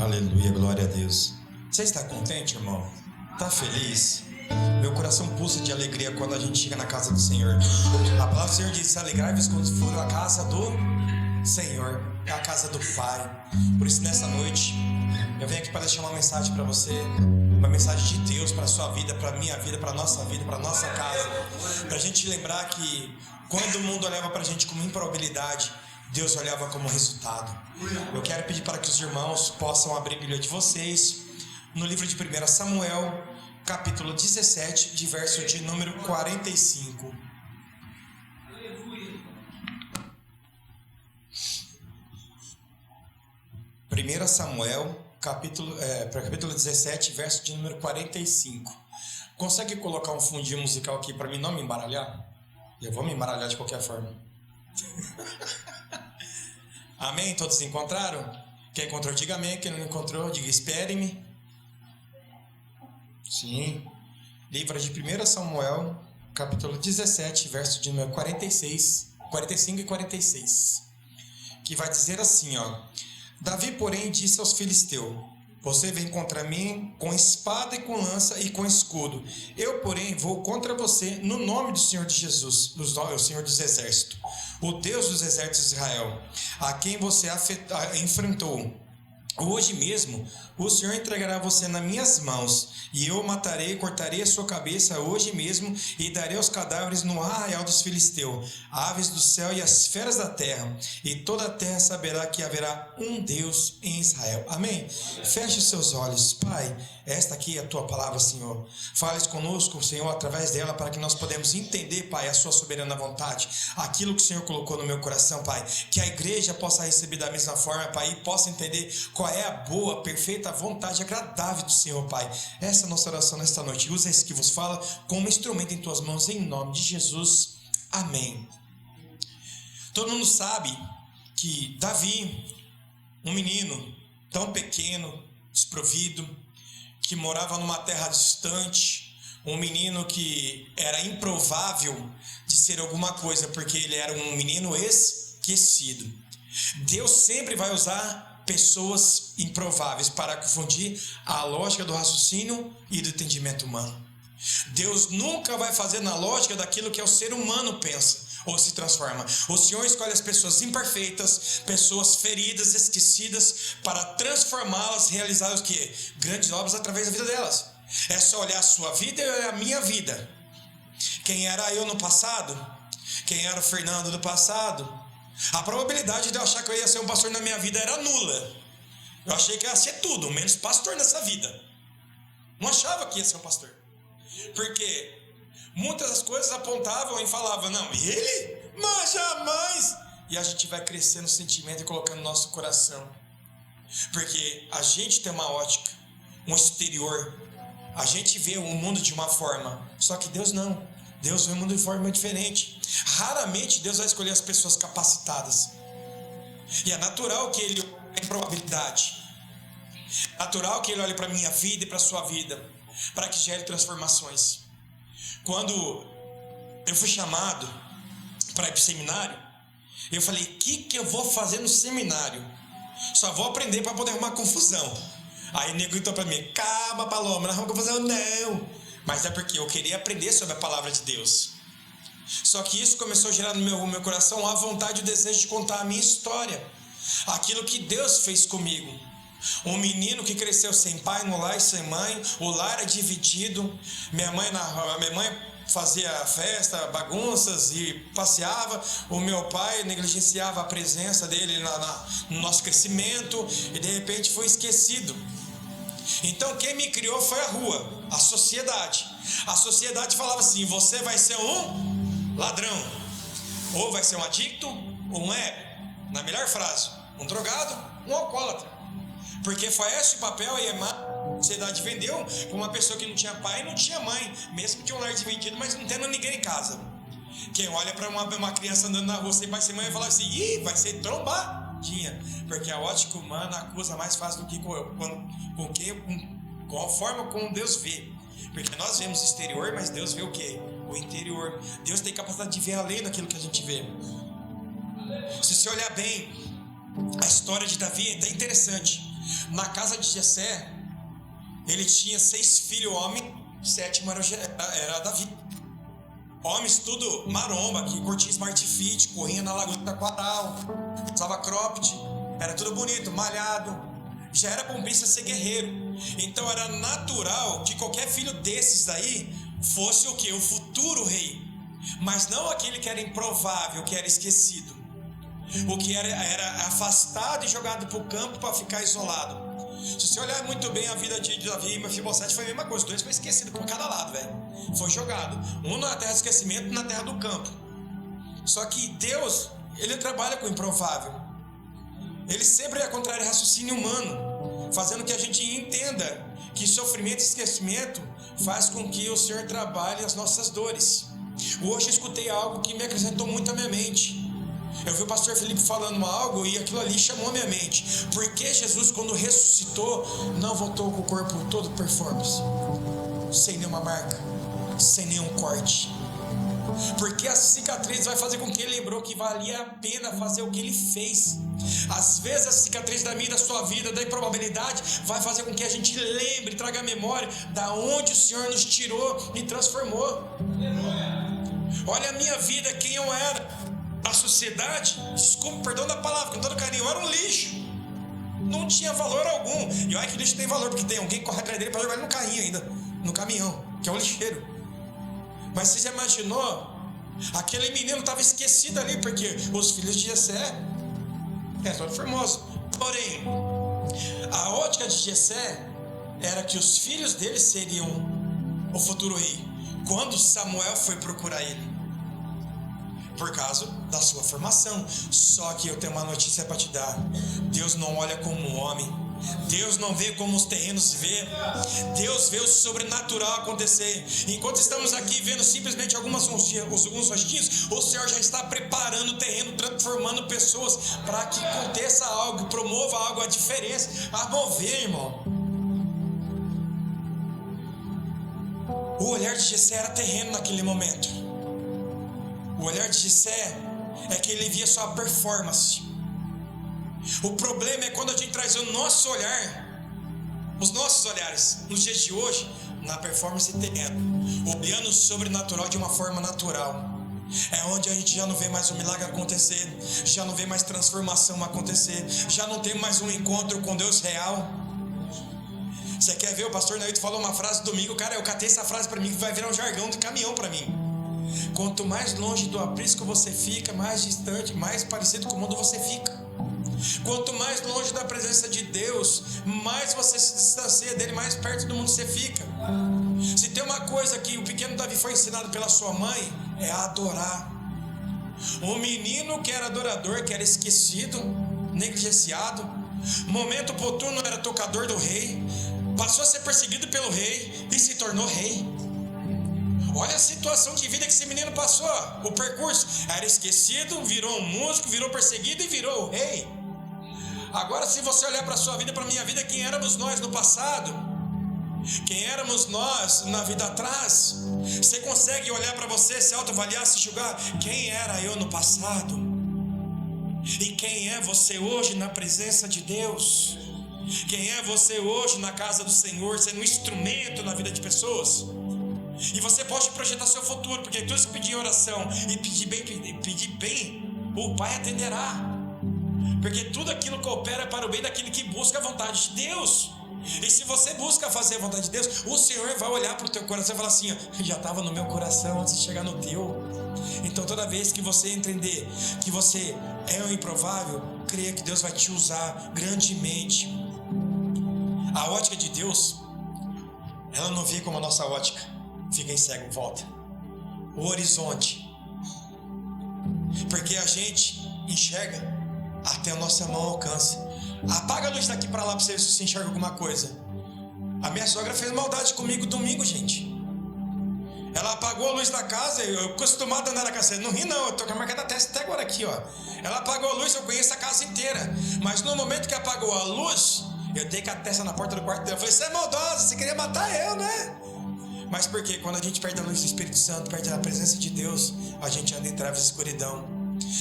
Aleluia, glória a Deus. Você está contente, irmão? Está feliz? Meu coração pulsa de alegria quando a gente chega na casa do Senhor. A palavra do Senhor diz: alegrai-vos quando for a casa do Senhor, é a casa do Pai. Por isso, nessa noite, eu venho aqui para deixar uma mensagem para você, uma mensagem de Deus para a sua vida, para a minha vida, para a nossa vida, para a nossa casa, para a gente lembrar que quando o mundo olhava para a gente como improbabilidade, Deus olhava como resultado. Eu quero pedir para que os irmãos possam abrir a Bíblia de vocês no livro de 1 Samuel, capítulo 17, de verso de número 45. Primeira Samuel, capítulo 17, verso de número 45. Consegue colocar um fundinho musical aqui para mim não me embaralhar? Eu vou me embaralhar de qualquer forma. Amém? Todos encontraram? Quem encontrou, diga amém. Quem não encontrou, diga espere-me. Sim. Livro de 1 Samuel, capítulo 17, verso de número 45 e 46. Que vai dizer assim, ó: Davi, porém, disse aos filisteus: você vem contra mim com espada e com lança e com escudo. Eu, porém, vou contra você no nome do Senhor de Jesus, o Senhor dos Exércitos, o Deus dos Exércitos de Israel, a quem você enfrentou. Hoje mesmo o Senhor entregará você nas minhas mãos, e eu o matarei, cortarei a sua cabeça hoje mesmo, e darei os cadáveres no arraial dos filisteus, aves do céu e as feras da terra, e toda a terra saberá que haverá um Deus em Israel. Amém? Feche os seus olhos. Pai, esta aqui é a tua palavra, Senhor. Fales conosco, Senhor, através dela, para que nós podemos entender, Pai, a sua soberana vontade, aquilo que o Senhor colocou no meu coração, Pai, que a igreja possa receber da mesma forma, Pai, e possa entender qual é a boa, perfeita vontade agradável do Senhor, Pai. Essa é a nossa oração nesta noite. Usa esse que vos fala como instrumento em tuas mãos, em nome de Jesus. Amém. Todo mundo sabe que Davi, um menino tão pequeno, desprovido, que morava numa terra distante, um menino que era improvável de ser alguma coisa, porque ele era um menino esquecido. Deus sempre vai usar pessoas improváveis para confundir a lógica do raciocínio e do entendimento humano. Deus nunca vai fazer na lógica daquilo que o ser humano pensa ou se transforma. O Senhor escolhe as pessoas imperfeitas, pessoas feridas, esquecidas, para transformá-las, realizar o quê? Grandes obras através da vida delas. É só olhar a sua vida e olhar a minha vida. Quem era eu no passado? Quem era o Fernando do passado? A probabilidade de eu achar que eu ia ser um pastor na minha vida era nula. Eu achei que ia ser tudo, menos pastor nessa vida. Não achava que ia ser um pastor. Porque muitas das coisas apontavam e falavam: não, e ele? Mas jamais! E a gente vai crescendo o sentimento e colocando no nosso coração. Porque a gente tem uma ótica, um exterior. A gente vê o mundo de uma forma, só que Deus não. Deus vê o mundo de forma diferente. Raramente Deus vai escolher as pessoas capacitadas. E é natural que Ele olhe em probabilidade. É natural que Ele olhe para a minha vida e para a sua vida, para que gere transformações. Quando eu fui chamado para ir para o seminário, eu falei: o que eu vou fazer no seminário? Só vou aprender para poder arrumar confusão. Aí o nego gritou para mim: calma, Paloma, não arruma confusão não. Mas é porque eu queria aprender sobre a palavra de Deus. Só que isso começou a gerar no meu coração a vontade e o desejo de contar a minha história. Aquilo que Deus fez comigo. Um menino que cresceu sem pai no lar e sem mãe. O lar era dividido. Minha mãe fazia festa, bagunças e passeava. O meu pai negligenciava a presença dele no nosso crescimento. E de repente foi esquecido. Então quem me criou foi a rua, a sociedade. A sociedade falava assim: você vai ser um ladrão, ou vai ser um adicto, ou um na melhor frase, um drogado, um alcoólatra. Porque foi esse o papel e a sociedade vendeu para uma pessoa que não tinha pai e não tinha mãe, mesmo que um lar dividido, mas não tendo ninguém em casa. Quem olha para uma criança andando na rua sem pai e sem mãe e fala assim: ih, vai ser trombadinha. Porque a ótica humana acusa mais fácil do que com a forma como Deus vê. Porque nós vemos o exterior, mas Deus vê o quê? O interior. Deus tem capacidade de ver além daquilo que a gente vê. Se você olhar bem, a história de Davi é interessante. Na casa de Jessé, ele tinha 6 filhos homens, o 7º era Davi. Homens tudo maromba, que curtia Smart Fit, corria na Lagoa do Taquaral, usava cropped, era tudo bonito, malhado. Já era bombista ser guerreiro. Então era natural que qualquer filho desses aí fosse o quê? O futuro rei. Mas não aquele que era improvável, que era esquecido. O que era afastado e jogado para o campo para ficar isolado. Se você olhar muito bem a vida de Davi e Mefibosete, foi a mesma coisa. Os dois foram esquecidos por cada lado, velho. Foi jogado. Um na terra do esquecimento e na terra do campo. Só que Deus, ele trabalha com o improvável. Ele sempre é contrário ao raciocínio humano, fazendo que a gente entenda que sofrimento e esquecimento faz com que o Senhor trabalhe as nossas dores. Hoje eu escutei algo que me acrescentou muito à minha mente. Eu vi o pastor Felipe falando algo e aquilo ali chamou a minha mente. Porque Jesus, quando ressuscitou, não voltou com o corpo todo performance, sem nenhuma marca, sem nenhum corte. Porque a cicatriz vai fazer com que ele lembrou que valia a pena fazer o que ele fez. Às vezes a cicatriz da minha e da sua vida, da improbabilidade, vai fazer com que a gente lembre, traga a memória da onde o Senhor nos tirou e transformou. Olha a minha vida, quem eu era. A sociedade, desculpa, perdão da palavra, com todo carinho, eu era um lixo. Não tinha valor algum. E olha que o lixo tem valor, porque tem alguém que corre atrás dele para jogar ele no carrinho ainda, no caminhão, que é o lixeiro. Mas você já imaginou? Aquele menino estava esquecido ali, porque os filhos de Jessé eram todos formosos. Porém, a ótica de Jessé era que os filhos dele seriam o futuro rei. Quando Samuel foi procurar ele, por causa da sua formação. Só que eu tenho uma notícia para te dar. Deus não olha como um homem. Deus não vê como os terrenos vê. Deus vê o sobrenatural acontecer. Enquanto estamos aqui vendo simplesmente alguns rostinhos, o Senhor já está preparando o terreno, transformando pessoas para que aconteça algo, promova algo, a diferença, a mover, irmão. O olhar de Jessé era terreno naquele momento. O olhar de Jessé é que ele via só a performance. O problema é quando a gente traz o nosso olhar, os nossos olhares, nos dias de hoje, na performance terreno, olhando o sobrenatural de uma forma natural. É onde a gente já não vê mais o milagre acontecer, já não vê mais transformação acontecer, já não tem mais um encontro com Deus real. Você quer ver? O pastor Nailton falou uma frase domingo, cara, eu catei essa frase para mim que vai virar um jargão de caminhão para mim. Quanto mais longe do aprisco você fica, mais distante, mais parecido com o mundo você fica. Quanto mais longe da presença de Deus, mais você se distancia dele, mais perto do mundo você fica. Se tem uma coisa que o pequeno Davi foi ensinado pela sua mãe, é adorar. Um menino que era adorador, que era esquecido, negligenciado, momento oportuno era tocador do rei, passou a ser perseguido pelo rei e se tornou rei. Olha a situação de vida que esse menino passou. O percurso, era esquecido, virou um músico, virou perseguido e virou o rei. Agora, se você olhar para a sua vida, para a minha vida, quem éramos nós no passado, quem éramos nós na vida atrás, você consegue olhar para você, se autoavaliar, se julgar? Quem era eu no passado? E quem é você hoje na presença de Deus? Quem é você hoje na casa do Senhor, sendo um instrumento na vida de pessoas? E você pode projetar seu futuro, porque todos que pedir oração e pedir bem, o Pai atenderá. Porque tudo aquilo coopera para o bem daquele que busca a vontade de Deus. E se você busca fazer a vontade de Deus, o Senhor vai olhar para o teu coração e falar assim, ó, já estava no meu coração antes de chegar no teu. Então toda vez que você entender que você é um improvável, creia que Deus vai te usar grandemente. A ótica de Deus, ela não vê como a nossa ótica. Fica em cego, volta. O horizonte. Porque a gente enxerga até a nossa mão alcança. Apaga a luz daqui para lá para você ver se você enxerga alguma coisa. A minha sogra fez maldade comigo domingo, gente. Ela apagou a luz da casa. Eu acostumado a andar na casa. Não ri não, eu tô com a marca da testa até agora aqui, ó. Ela apagou a luz, eu conheço a casa inteira. Mas no momento que apagou a luz, eu dei com a testa na porta do quarto dela. Eu falei, você é maldosa, você queria matar eu, né? Mas por quê? Quando a gente perde a luz do Espírito Santo, perde a presença de Deus, a gente anda em trevas e escuridão.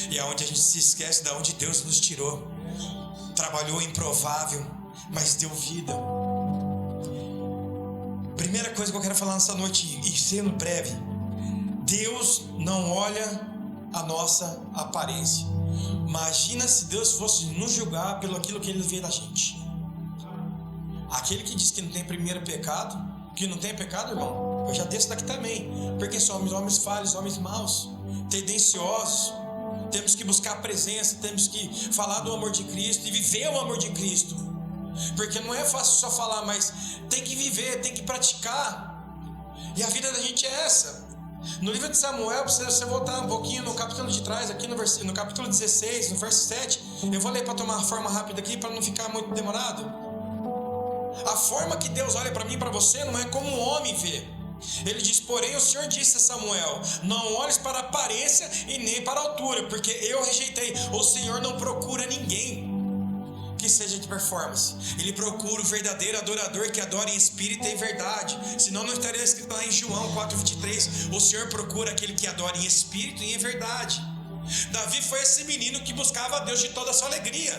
E é onde a gente se esquece de onde Deus nos tirou. Trabalhou improvável, mas deu vida. Primeira coisa que eu quero falar nessa noite, e sendo breve: Deus não olha a nossa aparência. Imagina se Deus fosse nos julgar pelo aquilo que Ele vê da gente. Aquele que diz que não tem primeiro pecado, que não tem pecado, irmão, eu já desço daqui também, porque somos homens falhos, homens maus, tendenciosos. Temos que buscar a presença, temos que falar do amor de Cristo e viver o amor de Cristo, porque não é fácil só falar, mas tem que viver, tem que praticar. E a vida da gente é essa. No livro de Samuel, se você voltar um pouquinho no capítulo de trás, aqui no capítulo 16, no verso 7, eu vou ler para tomar uma forma rápida aqui, para não ficar muito demorado. A forma que Deus olha para mim e para você não é como um homem vê. Ele diz: porém o Senhor disse a Samuel: não olhes para a aparência e nem para a altura, porque eu rejeitei. O Senhor não procura ninguém que seja de performance. Ele procura o verdadeiro adorador, que adora em espírito e em verdade. Senão não estaria escrito lá em João 4,23: o Senhor procura aquele que adora em espírito e em verdade. Davi foi esse menino que buscava a Deus de toda a sua alegria.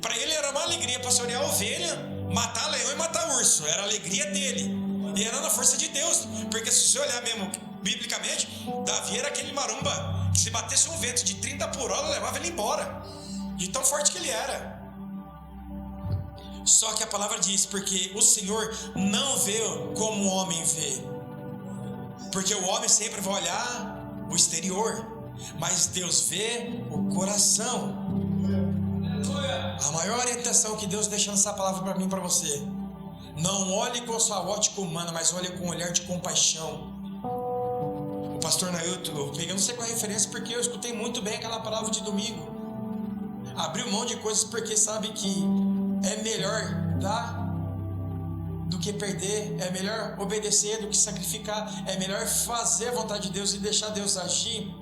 Para ele era uma alegria pastorear a ovelha, matar leão e matar urso. Era a alegria dele, e era na força de Deus. Porque se você olhar mesmo biblicamente, Davi era aquele maromba que, se batesse um vento de 30 por hora, levava ele embora, de tão forte que ele era. Só que a palavra diz: porque o Senhor não vê como o homem vê. Porque o homem sempre vai olhar o exterior, mas Deus vê o coração. A maior orientação que Deus deixa nessa palavra para mim e para você: não olhe com a sua ótica humana, mas olhe com um olhar de compaixão. O pastor Nailton, eu peguei não sei qual é a referência, porque eu escutei muito bem aquela palavra de domingo. Abriu mão de coisas porque sabe que é melhor dar do que perder, é melhor obedecer do que sacrificar, é melhor fazer a vontade de Deus e deixar Deus agir,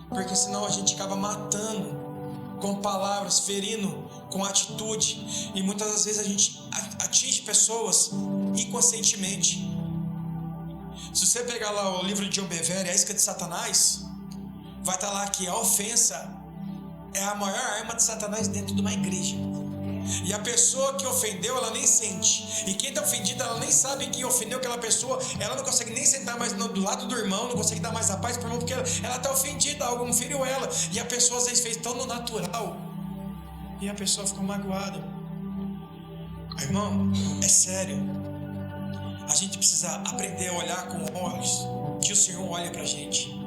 porque senão a gente acaba matando com palavras, ferindo com atitude, e muitas das vezes a gente atinge pessoas inconscientemente. Se você pegar lá o livro de John Bevere, A Isca de Satanás, vai estar lá que a ofensa é a maior arma de Satanás dentro de uma igreja. E a pessoa que ofendeu, ela nem sente. E quem está ofendido, ela nem sabe que ofendeu aquela pessoa. Ela não consegue nem sentar mais do lado do irmão, não consegue dar mais a paz para o irmão, porque ela está ofendida, algo feriu ela. E a pessoa às vezes fez tão no natural, e a pessoa ficou magoada. Irmão, é sério. A gente precisa aprender a olhar com olhos que o Senhor olha para a gente.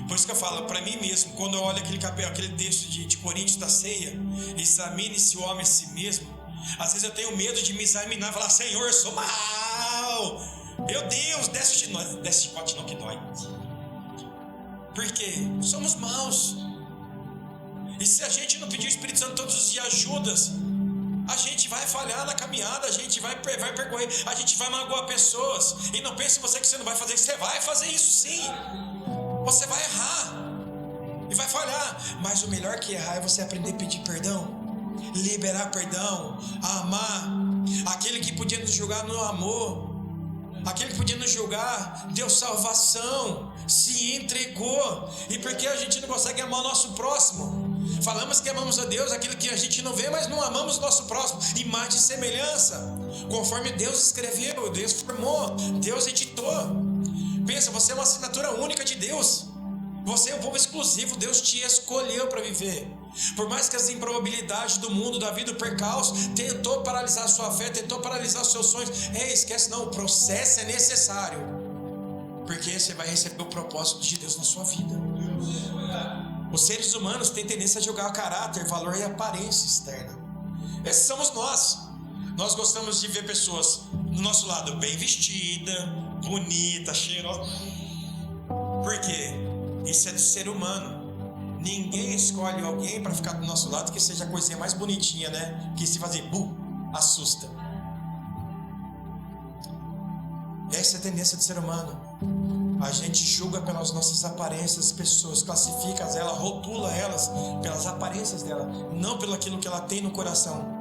Por isso que eu falo para mim mesmo, quando eu olho aquele texto de Coríntios da ceia: examine-se o homem a si mesmo. Às vezes eu tenho medo de me examinar e falar: Senhor, eu sou mal, meu Deus, desce chicote não que dói. Porque somos maus. E se a gente não pedir o Espírito Santo todos os dias ajudas, a gente vai falhar na caminhada, a gente vai percorrer, a gente vai magoar pessoas. E não pense você que você não vai fazer isso, você vai fazer isso sim. Você vai errar e vai falhar, mas o melhor que errar é você aprender a pedir perdão, liberar perdão, amar. Aquele que podia nos julgar não amou, aquele que podia nos julgar deu salvação, se entregou. E por que a gente não consegue amar o nosso próximo? Falamos que amamos a Deus, aquilo que a gente não vê, mas não amamos o nosso próximo. Imagem e semelhança, conforme Deus escreveu, Deus formou, Deus editou. Pensa, você é uma assinatura única de Deus. Você é um povo exclusivo. Deus te escolheu para viver. Por mais que as improbabilidades do mundo, da vida, o percalço tentou paralisar a sua fé, tentou paralisar os seus sonhos, esquece não, o processo é necessário, porque você vai receber o propósito de Deus na sua vida. Os seres humanos têm tendência a julgar o caráter, valor e aparência externa. Esses somos nós. Nós gostamos de ver pessoas do nosso lado bem vestida, bonita, cheirosa. Por quê? Isso é do ser humano. Ninguém escolhe alguém para ficar do nosso lado que seja a coisinha mais bonitinha, né? Que se fazer assusta. Essa é a tendência do ser humano. A gente julga pelas nossas aparências as pessoas, classifica elas, rotula elas pelas aparências dela, não pelo aquilo que ela tem no coração.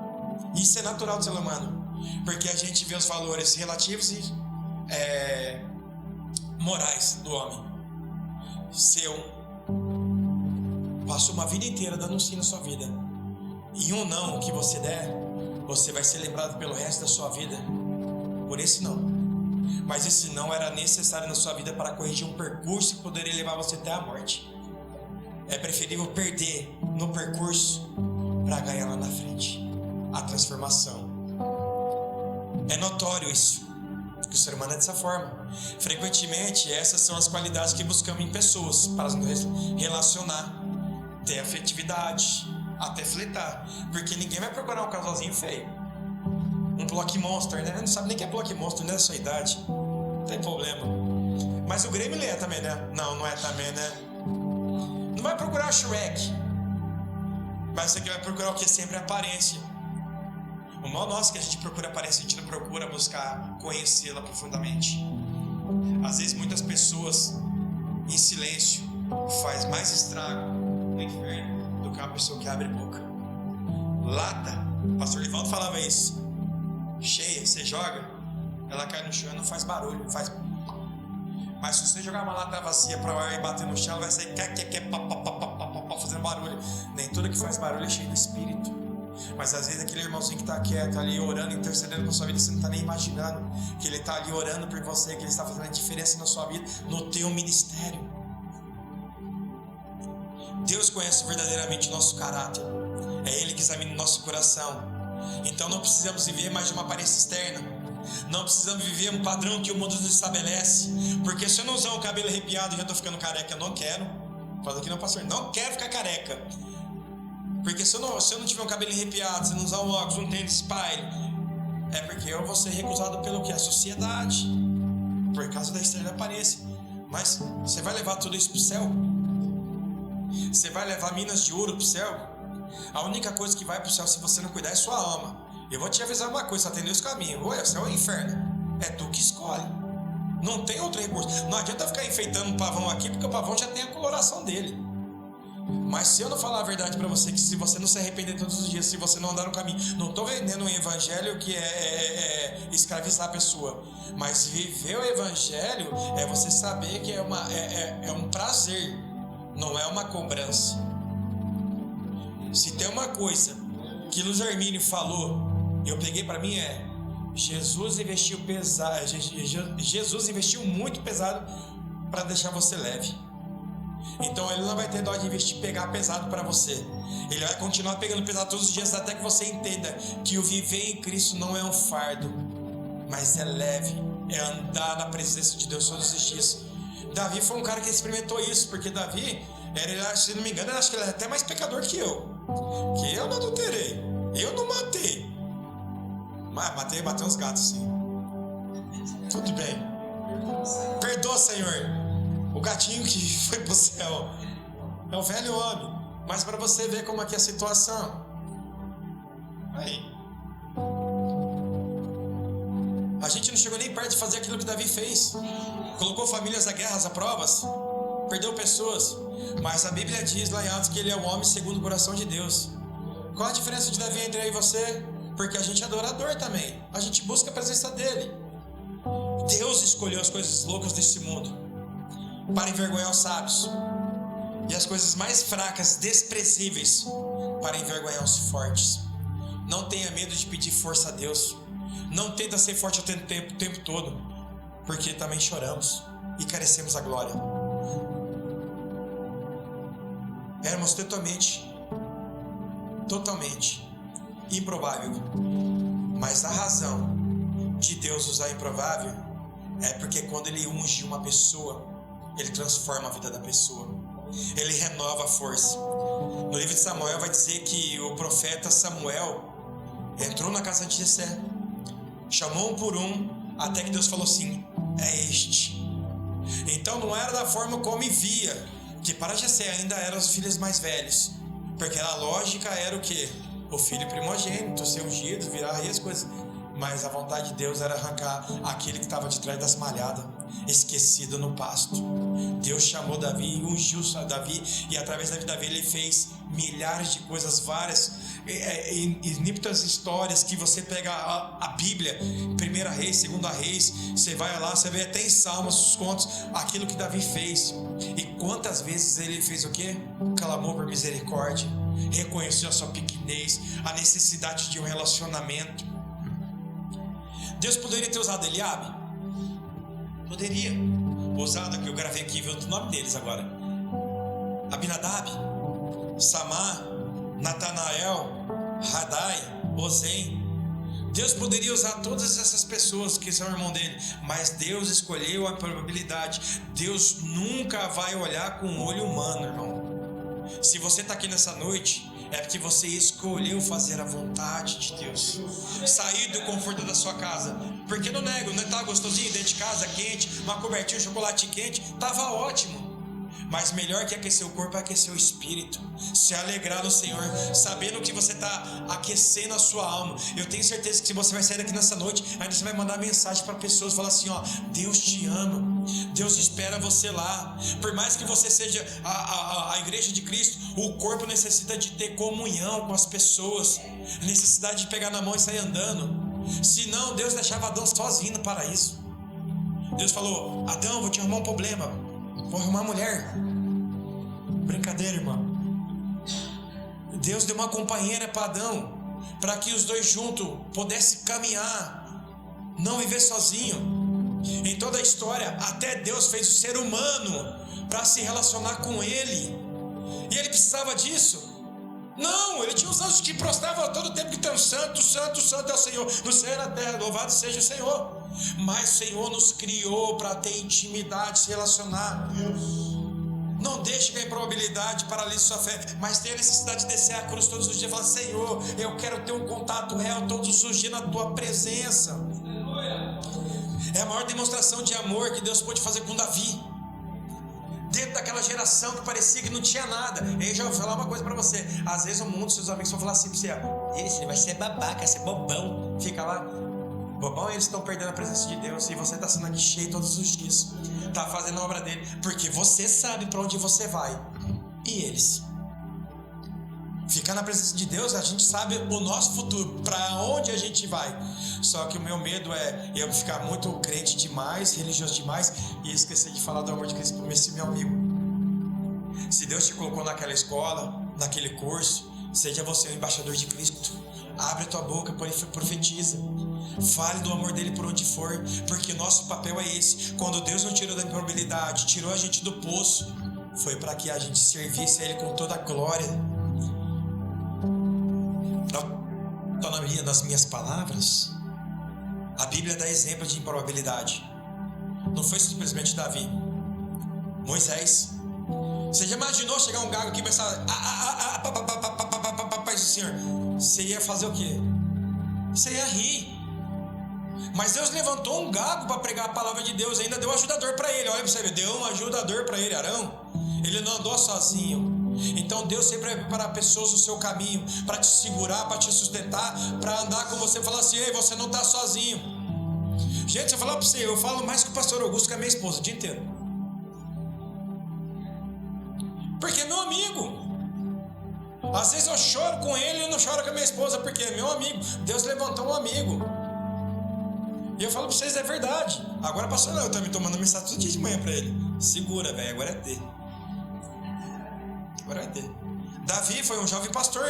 Isso é natural do ser humano, porque a gente vê os valores relativos e morais do homem. Passou uma vida inteira dando um sim na sua vida, e um não que você der, você vai ser lembrado pelo resto da sua vida por esse não. Mas esse não era necessário na sua vida para corrigir um percurso que poderia levar você até a morte. É preferível perder no percurso para ganhar lá na frente a transformação. É notório isso, que o ser humano é dessa forma. Frequentemente, essas são as qualidades que buscamos em pessoas para nos relacionar, ter afetividade, até flertar. Porque ninguém vai procurar um casalzinho feio, um Block Monster, né? Não sabe nem o que é Block Monster, não é da sua idade, não tem problema. Mas o Grêmio é também, né? Não é também, né? Não vai procurar o Shrek, mas você aqui vai procurar o que? Sempre a aparência. O mal nosso é que a gente procura aparência, a gente não procura buscar conhecê-la profundamente. Às vezes muitas pessoas em silêncio faz mais estrago no inferno do que uma pessoa que abre boca. Lata, o pastor Livaldo falava isso, cheia, você joga, ela cai no chão, não faz barulho, não faz. Mas se você jogar uma lata vazia para o ar e bater no chão, ela vai sair fazendo barulho. Nem tudo que faz barulho é cheio do Espírito. Mas às vezes aquele irmãozinho que está quieto ali, orando, intercedendo com a sua vida, você não está nem imaginando que ele está ali orando por você, que ele está fazendo a diferença na sua vida, no teu ministério. Deus conhece verdadeiramente o nosso caráter. É Ele que examina o nosso coração. Então não precisamos viver mais de uma aparência externa. Não precisamos viver um padrão que o mundo nos estabelece. Porque se eu não usar um cabelo arrepiado e já estou ficando careca, eu não quero. Fala aqui não, pastor, não quero ficar careca. Porque se eu não tiver um cabelo arrepiado, se eu não usar um óculos, um tênis spy, é porque eu vou ser recusado pelo que? A sociedade, por causa da externa aparência. Mas você vai levar tudo isso para o céu? Você vai levar minas de ouro para o céu? A única coisa que vai para o céu, se você não cuidar, é sua alma. Eu vou te avisar uma coisa, só tem dois caminhos: ou é o céu ou é o inferno. É tu que escolhe. Não tem outro recurso. Não adianta ficar enfeitando um pavão aqui, porque o pavão já tem a coloração dele. Mas se eu não falar a verdade para você, que se você não se arrepender todos os dias, se você não andar no caminho, não estou vendendo um evangelho que é escravizar a pessoa, mas viver o evangelho é você saber que é um prazer, não é uma cobrança. Se tem uma coisa que Luiz Hermínio falou, eu peguei para mim, Jesus investiu pesado, Jesus investiu muito pesado para deixar você leve. Então ele não vai ter dó de investir, pegar pesado para você. Ele vai continuar pegando pesado todos os dias, até que você entenda que o viver em Cristo não é um fardo, mas é leve, é andar na presença de Deus todos os dias. Davi foi um cara que experimentou isso, porque Davi, se não me engano, acho que ele é até mais pecador que eu. Que eu não adulterei, eu não matei. Mas matei uns gatos, sim. Tudo bem. Perdoa, Senhor. O gatinho que foi pro céu é o velho homem. Mas para você ver como aqui é a situação. Aí. A gente não chegou nem perto de fazer aquilo que Davi fez. Colocou famílias a guerras, a provas. Perdeu pessoas. Mas a Bíblia diz lá em Atos que ele é o homem segundo o coração de Deus. Qual a diferença de Davi entre eu e você? Porque a gente é adorador também. A gente busca a presença dele. Deus escolheu as coisas loucas desse mundo para envergonhar os sábios, e as coisas mais fracas, desprezíveis, para envergonhar os fortes. Não tenha medo de pedir força a Deus. Não tenta ser forte o tempo todo, porque também choramos e carecemos a glória. Éramos totalmente improvável, mas a razão de Deus usar improvável é porque quando Ele unge uma pessoa, Ele transforma a vida da pessoa. Ele renova a força. No livro de Samuel vai dizer que o profeta Samuel entrou na casa de Jessé, chamou um por um, até que Deus falou assim: é este. Então não era da forma como via, que para Jessé ainda eram os filhos mais velhos, porque a lógica era o quê? O filho primogênito, ser ungido, virar rei, as coisas. Mas a vontade de Deus era arrancar aquele que estava de trás das malhadas, esquecido no pasto. Deus chamou Davi e ungiu Davi, e através da vida de Davi ele fez milhares de coisas, várias. inípitas histórias que você pega a Bíblia, 1 Reis, 2 Reis, você vai lá, você vê até em Salmos, os contos, aquilo que Davi fez. E quantas vezes ele fez o quê? Clamou por misericórdia, reconheceu a sua pequenez, a necessidade de um relacionamento. Deus poderia ter usado Eliabe? Poderia. Usado, que eu gravei aqui, viu o nome deles agora: Abinadab, Samar, Natanael, Radai, Ozem. Deus poderia usar todas essas pessoas que são irmão dele, mas Deus escolheu a probabilidade. Deus nunca vai olhar com o olho humano, irmão. Se você está aqui nessa noite, é porque você escolheu fazer a vontade de Deus, sair do conforto da sua casa. Porque não nego, não estava gostosinho dentro de casa, quente, uma cobertinha, um chocolate quente, estava ótimo. Mas melhor que aquecer o corpo é aquecer o espírito, se alegrar no Senhor, sabendo que você está aquecendo a sua alma. Eu tenho certeza que se você vai sair daqui nessa noite, ainda você vai mandar mensagem para pessoas, falar assim: ó, Deus te ama, Deus espera você lá. Por mais que você seja a igreja de Cristo, o corpo necessita de ter comunhão com as pessoas, necessidade de pegar na mão e sair andando. Senão Deus deixava Adão sozinho no paraíso. Deus falou: Adão, vou te arrumar um problema, vou arrumar mulher. Brincadeira, irmão. Deus deu uma companheira para Adão, para que os dois juntos pudessem caminhar, não viver sozinho. Em toda a história, até Deus fez o ser humano para se relacionar com ele. E ele precisava disso? Não, ele tinha os anjos que prostravam todo o tempo, gritando: santo, santo, santo é o Senhor, no céu e na terra, louvado seja o Senhor. Mas o Senhor nos criou para ter intimidade, se relacionar. Não deixe que a improbabilidade paralise sua fé, mas tenha a necessidade de descer a cruz todos os dias e falar: Senhor, eu quero ter um contato real todos os dias na tua presença. É a maior demonstração de amor que Deus pôde fazer com Davi. Dentro daquela geração que parecia que não tinha nada. Eu já vou falar uma coisa pra você: às vezes o mundo, seus amigos vão falar assim pra você: esse vai ser babaca, vai ser bobão. Fica lá, bobão, eles estão perdendo a presença de Deus. E você está sendo aqui cheio todos os dias, está fazendo a obra dele, porque você sabe para onde você vai. E eles? Ficar na presença de Deus, a gente sabe o nosso futuro, para onde a gente vai. Só que o meu medo é eu ficar muito crente demais, religioso demais, e esquecer de falar do amor de Cristo para esse meu amigo. Se Deus te colocou naquela escola, naquele curso, seja você um embaixador de Cristo. Abre a tua boca, profetiza. Fale do amor dele por onde for, porque nosso papel é esse. Quando Deus nos tirou da improbabilidade, tirou a gente do poço, foi para que a gente servisse a ele com toda a glória. Nas minhas palavras, a Bíblia dá exemplo de improbabilidade. Não foi simplesmente Davi, Moisés. Você já imaginou chegar um gago aqui e começar Pai do Senhor? Você ia fazer o quê? Você ia rir. Mas Deus levantou um gago para pregar a palavra de Deus, ainda deu um ajudador para ele. Olha para você ver, deu um ajudador para ele, Arão. Ele não andou sozinho. Então Deus sempre vai preparar pessoas no seu caminho, para te segurar, para te sustentar, para andar com você e falar assim: ei, você não está sozinho. Gente, se eu falar para você, eu falo mais que o pastor Augusto, que é minha esposa, o dia inteiro. Porque é meu amigo. Às vezes eu choro com ele e eu não choro com a minha esposa, porque é meu amigo. Deus levantou um amigo. E eu falo para vocês, é verdade. Agora pastor, não, eu estou me tomando mensagem todo dia de manhã para ele. Segura, velho, agora é ter. Davi foi um jovem pastor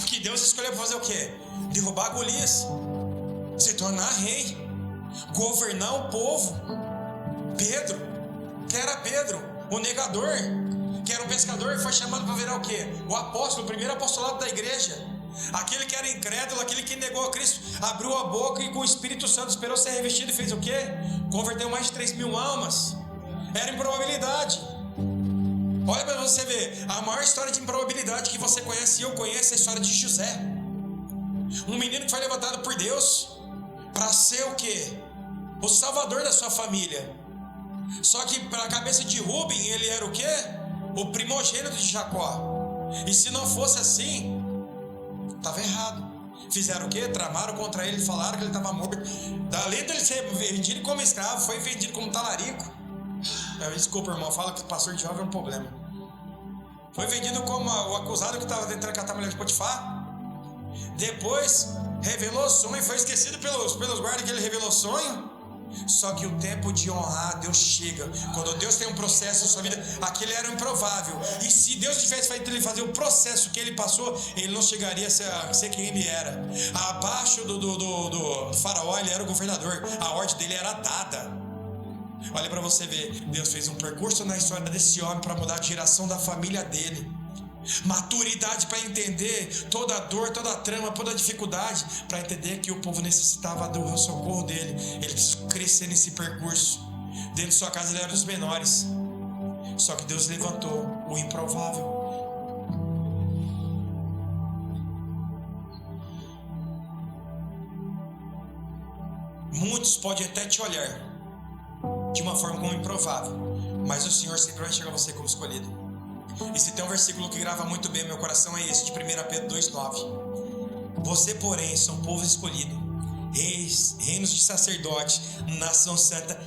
que Deus escolheu para fazer o quê? Derrubar Golias, se tornar rei, governar o povo. Pedro, que era Pedro, o negador, que era um pescador, foi chamado para virar o quê? O apóstolo, o primeiro apostolado da igreja. Aquele que era incrédulo, aquele que negou a Cristo, abriu a boca e com o Espírito Santo esperou ser revestido e fez o quê? Converteu mais de 3.000 almas. Era improbabilidade. Olha para você ver, a maior história de improbabilidade que você conhece e eu conheço é a história de José. Um menino que foi levantado por Deus para ser o quê? O salvador da sua família. Só que para a cabeça de Rubem, ele era o quê? O primogênito de Jacó. E se não fosse assim, estava errado. Fizeram o quê? Tramaram contra ele, falaram que ele estava morto. Além dele ser vendido como escravo, foi vendido como talarico. Desculpa, irmão, fala que o pastor de jovem é um problema. Foi vendido como o acusado que estava tentando catar a mulher de Potifar. Depois revelou o sonho, foi esquecido pelos guardas que ele revelou o sonho. Só que o tempo de honrar Deus chega. Quando Deus tem um processo na sua vida, aquele era improvável. E se Deus tivesse feito ele fazer o processo que ele passou, ele não chegaria a ser quem ele era. Abaixo do faraó, ele era o governador. A ordem dele era dada. Olha para você ver, Deus fez um percurso na história desse homem para mudar a geração da família dele. Maturidade para entender toda a dor, toda a trama, toda a dificuldade, para entender que o povo necessitava do socorro dele. Ele precisou crescer nesse percurso. Dentro de sua casa ele era dos menores. Só que Deus levantou o improvável. Muitos podem até te olhar de uma forma como improvável, mas o Senhor sempre vai enxergar você como escolhido. E se tem um versículo que grava muito bem no meu coração, é esse de 1 Pedro 2,9. Você, porém, são povo escolhido, reis, reinos de sacerdote, nação santa,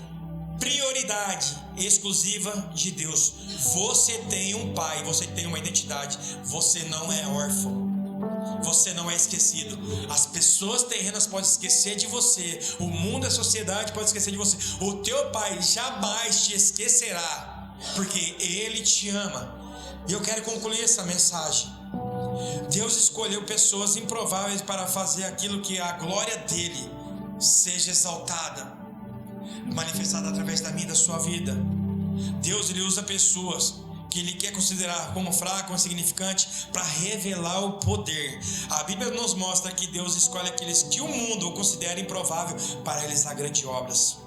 prioridade exclusiva de Deus. Você tem um pai, você tem uma identidade. Você não é órfão, você não é esquecido. As pessoas terrenas podem esquecer de você, o mundo, a sociedade pode esquecer de você. O teu pai jamais te esquecerá, porque ele te ama. E eu quero concluir essa mensagem. Deus escolheu pessoas improváveis para fazer aquilo que a glória dele seja exaltada, manifestada através da minha e da sua vida. Deus, ele usa pessoas que ele quer considerar como fraco ou insignificante para revelar o poder. A Bíblia nos mostra que Deus escolhe aqueles que o mundo considera improvável para realizar grandes obras.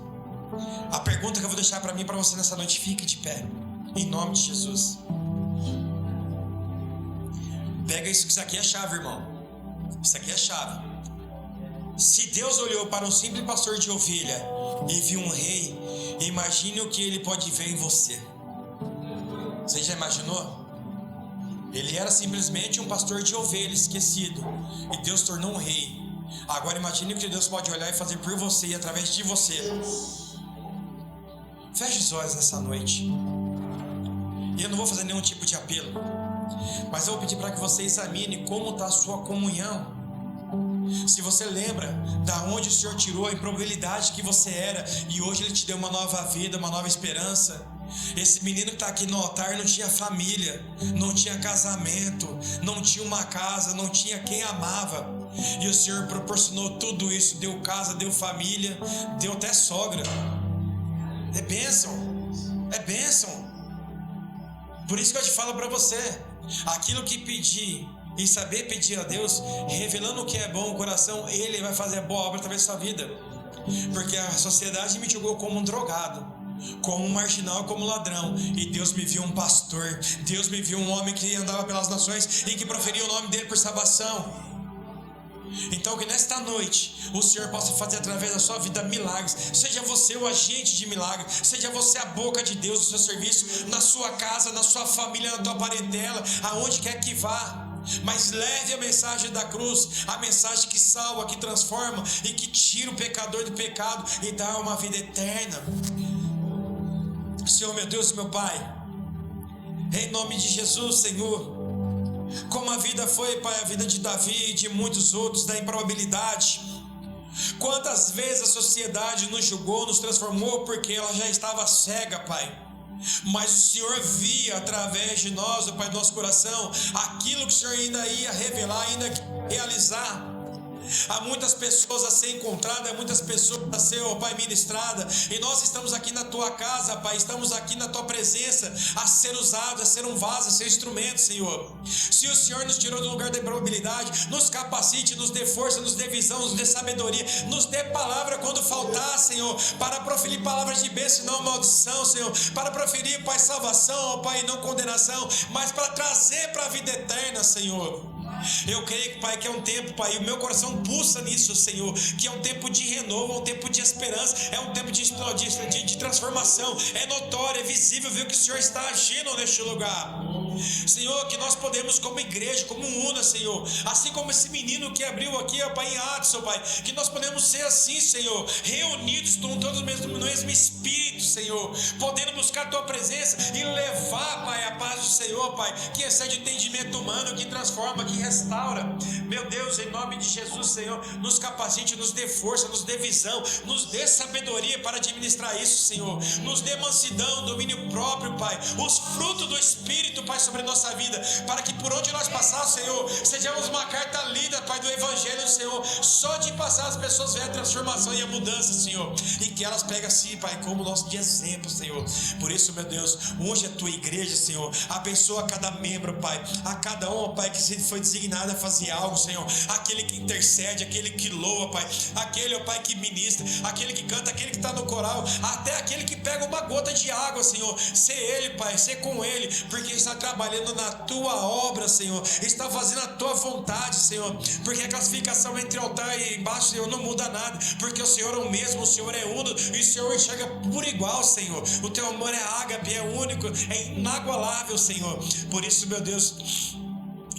A pergunta que eu vou deixar para mim e para você nessa noite: fique de pé, em nome de Jesus. Pega isso, que isso aqui é chave, irmão. Isso aqui é chave. Se Deus olhou para um simples pastor de ovelha e viu um rei, imagine o que ele pode ver em você. Você já imaginou? Ele era simplesmente um pastor de ovelha esquecido, e Deus tornou um rei. Agora imagine o que Deus pode olhar e fazer por você e através de você. Feche os olhos nessa noite. E eu não vou fazer nenhum tipo de apelo, mas eu vou pedir para que você examine como está a sua comunhão. Se você lembra da onde o Senhor tirou a improbabilidade que você era, e hoje Ele te deu uma nova vida, uma nova esperança. Esse menino que está aqui no altar não tinha família, não tinha casamento, não tinha uma casa, não tinha quem amava, e o Senhor proporcionou tudo isso. Deu casa, deu família, deu até sogra. É bênção, é bênção. Por isso que eu te falo para você, aquilo que pedir e saber pedir a Deus, revelando o que é bom no coração, Ele vai fazer a boa obra através da sua vida. Porque a sociedade me julgou como um drogado, como um marginal, como um ladrão, e Deus me viu um pastor. Deus me viu um homem que andava pelas nações e que proferia o nome dele por salvação. Então que nesta noite o Senhor possa fazer através da sua vida milagres. Seja você o agente de milagres, seja você a boca de Deus no seu serviço, na sua casa, na sua família, na tua parentela, aonde quer que vá. Mas leve a mensagem da cruz, a mensagem que salva, que transforma e que tira o pecador do pecado e dá uma vida eterna. Senhor, meu Deus e meu Pai, em nome de Jesus, Senhor, como a vida foi, Pai, a vida de Davi e de muitos outros, da improbabilidade. Quantas vezes a sociedade nos julgou, nos transformou, porque ela já estava cega, Pai. Mas o Senhor via através de nós, Pai, do nosso coração, aquilo que o Senhor ainda ia revelar, ainda ia realizar. Há muitas pessoas a ser encontradas, há muitas pessoas a ser, ó Pai, ministradas, e nós estamos aqui na Tua casa, Pai, estamos aqui na Tua presença, a ser usados, a ser um vaso, a ser instrumento, Senhor. Se o Senhor nos tirou do lugar da improbabilidade, nos capacite, nos dê força, nos dê visão, nos dê sabedoria, nos dê palavra quando faltar, Senhor, para proferir palavras de bênção e não maldição, Senhor, para proferir, Pai, salvação, ó Pai, e não condenação, mas para trazer para a vida eterna, Senhor. Eu creio, Pai, que é um tempo, Pai, e o meu coração pulsa nisso, Senhor, que é um tempo de renovo, é um tempo de esperança, é um tempo de transformação. É notório, é visível ver que o Senhor está agindo neste lugar. Senhor, que nós podemos como igreja, como una, Senhor, assim como esse menino que abriu aqui, ó Pai, em Atos, ó Pai, que nós podemos ser assim, Senhor, reunidos todos no mesmo Espírito, Senhor, podendo buscar a Tua presença e levar, Pai, a paz do Senhor, Pai, que excede o entendimento humano, que transforma, que restaura. Meu Deus, em nome de Jesus, Senhor, nos capacite, nos dê força, nos dê visão, nos dê sabedoria para administrar isso, Senhor, nos dê mansidão, domínio próprio, Pai, os frutos do Espírito, Pai, sobre a nossa vida, para que por onde nós passarmos, Senhor, sejamos uma carta lida, Pai, do Evangelho do Senhor, só de passar as pessoas veem a transformação e a mudança, Senhor, e que elas peguem assim, Pai, como nosso de exemplo, Senhor. Por isso, meu Deus, unge a Tua igreja, Senhor, abençoa cada membro, Pai, a cada um, Pai, que foi designado a fazer algo, Senhor, aquele que intercede, aquele que louva, Pai, aquele, ó Pai, que ministra, aquele que canta, aquele que está no coral, até aquele que pega uma gota de água, Senhor, ser ele, Pai, ser com ele, porque está trabalhando na Tua obra, Senhor, está fazendo a Tua vontade, Senhor, porque a classificação entre altar e embaixo, Senhor, não muda nada, porque o Senhor é o mesmo, o Senhor é uno, e o Senhor enxerga por igual, Senhor, o Teu amor é ágape, é único, é inagualável, Senhor. Por isso, meu Deus,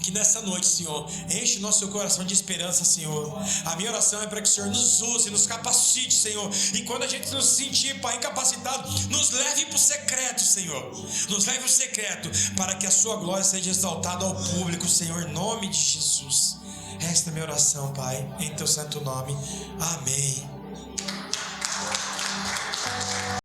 que nessa noite, Senhor, enche nosso coração de esperança, Senhor. A minha oração é para que o Senhor nos use, nos capacite, Senhor, e quando a gente nos sentir, Pai, incapacitado, nos leve para o secreto, Senhor, nos leve para o secreto, para que a Sua glória seja exaltada ao público, Senhor, em nome de Jesus. Esta é a minha oração, Pai, em Teu santo nome, amém.